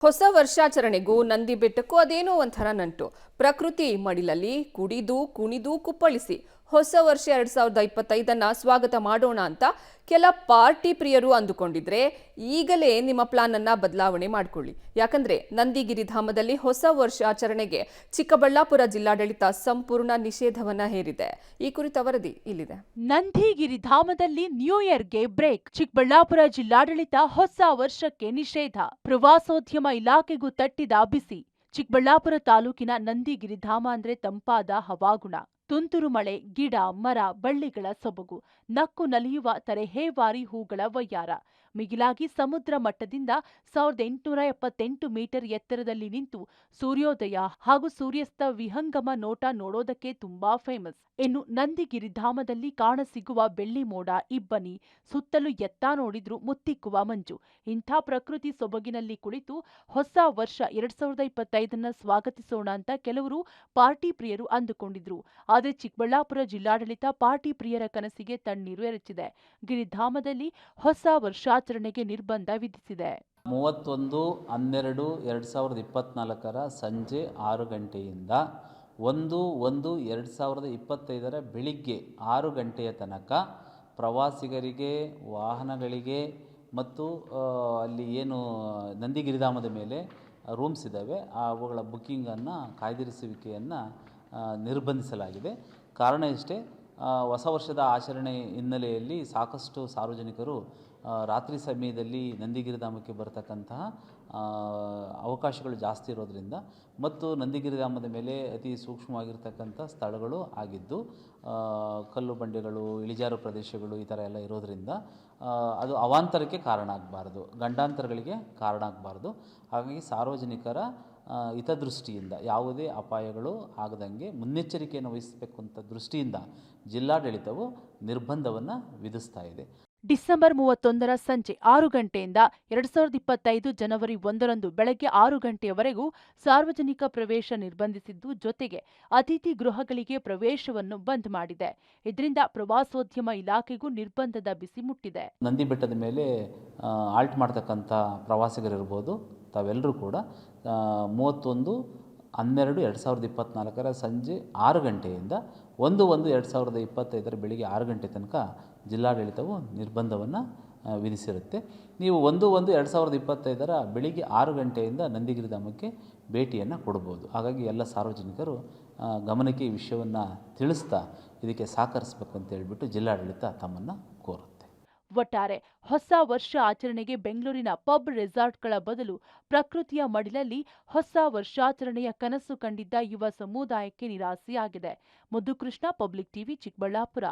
ಹೊಸ ವರ್ಷಾಚರಣೆಗೂ ನಂದಿ ಬೆಟ್ಟಕ್ಕೂ ಅದೇನೋ ಒಂಥರ ನಂಟು. ಪ್ರಕೃತಿ ಮಡಿಲಲ್ಲಿ ಕುಡಿದು ಕುಣಿದು ಕುಪ್ಪಳಿಸಿ ಹೊಸ ವರ್ಷ 2025 ಸ್ವಾಗತ ಮಾಡೋಣ ಅಂತ ಕೆಲ ಪಾರ್ಟಿ ಪ್ರಿಯರು ಅಂದುಕೊಂಡಿದ್ರೆ ಈಗಲೇ ನಿಮ್ಮ ಪ್ಲಾನ್ ಅನ್ನ ಬದಲಾವಣೆ ಮಾಡ್ಕೊಳ್ಳಿ. ಯಾಕಂದ್ರೆ ನಂದಿಗಿರಿಧಾಮದಲ್ಲಿ ಹೊಸ ವರ್ಷಾಚರಣೆಗೆ ಚಿಕ್ಕಬಳ್ಳಾಪುರ ಜಿಲ್ಲಾಡಳಿತ ಸಂಪೂರ್ಣ ನಿಷೇಧವನ್ನ ಹೇರಿದೆ. ಈ ಕುರಿತ ವರದಿ ಇಲ್ಲಿದೆ. ನಂದಿಗಿರಿಧಾಮದಲ್ಲಿ ನ್ಯೂ ಇಯರ್ಗೆ ಬ್ರೇಕ್. ಚಿಕ್ಕಬಳ್ಳಾಪುರ ಜಿಲ್ಲಾಡಳಿತ ಹೊಸ ವರ್ಷಕ್ಕೆ ನಿಷೇಧ. ಪ್ರವಾಸೋದ್ಯಮ ಇಲಾಖೆಗೂ ತಟ್ಟಿದ ಬಿಸಿ. ಚಿಕ್ಕಬಳ್ಳಾಪುರ ತಾಲೂಕಿನ ನಂದಿಗಿರಿಧಾಮ ಅಂದ್ರೆ ತಂಪಾದ ಹವಾಗುಣ, ತುಂತುರು ಮಳೆ, ಗಿಡ ಮರ ಬಳ್ಳಿಗಳ ಸೊಬಗು, ನಕ್ಕು ನಲಿಯುವ ತರೆಹೇವಾರಿ ಹೂಗಳ ವಯ್ಯಾರ. ಮಿಗಿಲಾಗಿ ಸಮುದ್ರ ಮಟ್ಟದಿಂದ 1878 ಮೀಟರ್ ಎತ್ತರದಲ್ಲಿ ನಿಂತು ಸೂರ್ಯೋದಯ ಹಾಗೂ ಸೂರ್ಯಾಸ್ತ ವಿಹಂಗಮ ನೋಟ ನೋಡೋದಕ್ಕೆ ತುಂಬಾ ಫೇಮಸ್. ಇನ್ನು ನಂದಿಗಿರಿಧಾಮದಲ್ಲಿ ಕಾಣಸಿಗುವ ಬೆಳ್ಳಿ ಮೋಡ, ಇಬ್ಬನಿ, ಸುತ್ತಲೂ ಎತ್ತ ನೋಡಿದ್ರು ಮುತ್ತಿಕ್ಕುವ ಮಂಜು. ಇಂಥ ಪ್ರಕೃತಿ ಸೊಬಗಿನಲ್ಲಿ ಕುಳಿತು ಹೊಸ ವರ್ಷ 2025 ಸ್ವಾಗತಿಸೋಣ ಅಂತ ಕೆಲವರು ಪಾರ್ಟಿ ಪ್ರಿಯರು ಅಂದುಕೊಂಡಿದ್ರು. ಆದರೆ ಚಿಕ್ಕಬಳ್ಳಾಪುರ ಜಿಲ್ಲಾಡಳಿತ ಪಾರ್ಟಿ ಪ್ರಿಯರ ಕನಸಿಗೆ ತಣ್ಣೀರು ಎರಚಿದೆ. ಗಿರಿಧಾಮದಲ್ಲಿ ಹೊಸ ವರ್ಷಾಚರಣೆಗೆ ನಿರ್ಬಂಧ ವಿಧಿಸಿದೆ. 31/12/2024 ಸಂಜೆ 6 ಗಂಟೆಯಿಂದ 1/1/2025 ಬೆಳಿಗ್ಗೆ 6 ಗಂಟೆಯ ತನಕ ಪ್ರವಾಸಿಗರಿಗೆ, ವಾಹನಗಳಿಗೆ ಮತ್ತು ಅಲ್ಲಿ ಏನು ನಂದಿಗಿರಿಧಾಮದ ಮೇಲೆ ರೂಮ್ಸ್ ಇದ್ದಾವೆ ಅವುಗಳ ಬುಕ್ಕಿಂಗನ್ನು ಕಾಯ್ದಿರಿಸುವಿಕೆಯನ್ನು ನಿರ್ಬಂಧಿಸಲಾಗಿದೆ. ಕಾರಣ ಇಷ್ಟೇ, ಹೊಸ ವರ್ಷದ ಆಚರಣೆ ಹಿನ್ನೆಲೆಯಲ್ಲಿ ಸಾಕಷ್ಟು ಸಾರ್ವಜನಿಕರು ರಾತ್ರಿ ಸಮಯದಲ್ಲಿ ನಂದಿಗಿರಿಧಾಮಕ್ಕೆ ಬರತಕ್ಕಂತಹ ಅವಕಾಶಗಳು ಜಾಸ್ತಿ ಇರೋದರಿಂದ ಮತ್ತು ನಂದಿಗಿರಿಧಾಮದ ಮೇಲೆ ಅತಿ ಸೂಕ್ಷ್ಮವಾಗಿರ್ತಕ್ಕಂಥ ಸ್ಥಳಗಳು ಆಗಿದ್ದು ಕಲ್ಲು ಬಂಡೆಗಳು, ಇಳಿಜಾರು ಪ್ರದೇಶಗಳು ಈ ಥರ ಎಲ್ಲ ಇರೋದರಿಂದ ಅದು ಅವಾಂತರಕ್ಕೆ ಕಾರಣ ಆಗಬಾರ್ದು, ಗಂಡಾಂತರಗಳಿಗೆ ಕಾರಣ ಆಗಬಾರ್ದು. ಹಾಗಾಗಿ ಸಾರ್ವಜನಿಕರ ಹಿತದೃಷ್ಟಿಯಿಂದ ಯಾವುದೇ ಅಪಾಯಗಳು ಆಗದಂಗೆ ಮುನ್ನೆಚ್ಚರಿಕೆಯನ್ನು ವಹಿಸಬೇಕು ಅಂತ ದೃಷ್ಟಿಯಿಂದ ಜಿಲ್ಲಾಡಳಿತವು ನಿರ್ಬಂಧವನ್ನು ವಿಧಿಸ್ತಾ ಇದೆ. ಡಿಸೆಂಬರ್ 31 ಸಂಜೆ 6 ಗಂಟೆಯಿಂದ 2025 ಜನವರಿ 1 ಬೆಳಗ್ಗೆ 6 ಗಂಟೆಯವರೆಗೂ ಸಾರ್ವಜನಿಕ ಪ್ರವೇಶ ನಿರ್ಬಂಧಿಸಿದ್ದು, ಜೊತೆಗೆ ಅತಿಥಿ ಗೃಹಗಳಿಗೆ ಪ್ರವೇಶವನ್ನು ಬಂದ್ ಮಾಡಿದೆ. ಇದರಿಂದ ಪ್ರವಾಸೋದ್ಯಮ ಇಲಾಖೆಗೂ ನಿರ್ಬಂಧದ ಬಿಸಿ ಮುಟ್ಟಿದೆ. ನಂದಿ ಬೆಟ್ಟದ ಮೇಲೆ ಆಲ್ಟ್ ಮಾಡ್ತಕ್ಕಂಥ ಪ್ರವಾಸಿಗರಿರ್ಬೋದು, ತಾವೆಲ್ಲರೂ ಕೂಡ 31/12/2024 ಸಂಜೆ 6 ಗಂಟೆಯಿಂದ 1/1/2025 ಬೆಳಿಗ್ಗೆ 6 ಗಂಟೆ ತನಕ ಜಿಲ್ಲಾಡಳಿತವು ನಿರ್ಬಂಧವನ್ನು ವಿಧಿಸಿರುತ್ತೆ. ನೀವು 1/1/2025 ಬೆಳಿಗ್ಗೆ 6 ಗಂಟೆಯಿಂದ ನಂದಿಗಿರಿಧಾಮಕ್ಕೆ ಭೇಟಿಯನ್ನು ಕೊಡ್ಬೋದು. ಹಾಗಾಗಿ ಎಲ್ಲ ಸಾರ್ವಜನಿಕರು ಗಮನಕ್ಕೆ ಈ ವಿಷಯವನ್ನು ತಿಳಿಸ್ತಾ ಇದಕ್ಕೆ ಸಹಕರಿಸಬೇಕು ಅಂತ ಹೇಳಿಬಿಟ್ಟು ಜಿಲ್ಲಾಡಳಿತ ತಮ್ಮನ್ನು ಕೋರುತ್ತೆ. ಒಟ್ಟಾರೆ ಹೊಸ ವರ್ಷ ಆಚರಣೆಗೆ ಬೆಂಗಳೂರಿನ ಪಬ್ ರೆಸಾರ್ಟ್ಗಳ ಬದಲು ಪ್ರಕೃತಿಯ ಮಡಿಲಲ್ಲಿ ಹೊಸ ವರ್ಷಾಚರಣೆಯ ಕನಸು ಕಂಡಿದ್ದ ಯುವ ಸಮುದಾಯಕ್ಕೆ ನಿರಾಸೆಯಾಗಿದೆ. Muddukrishna, public TV, Chikkaballapur.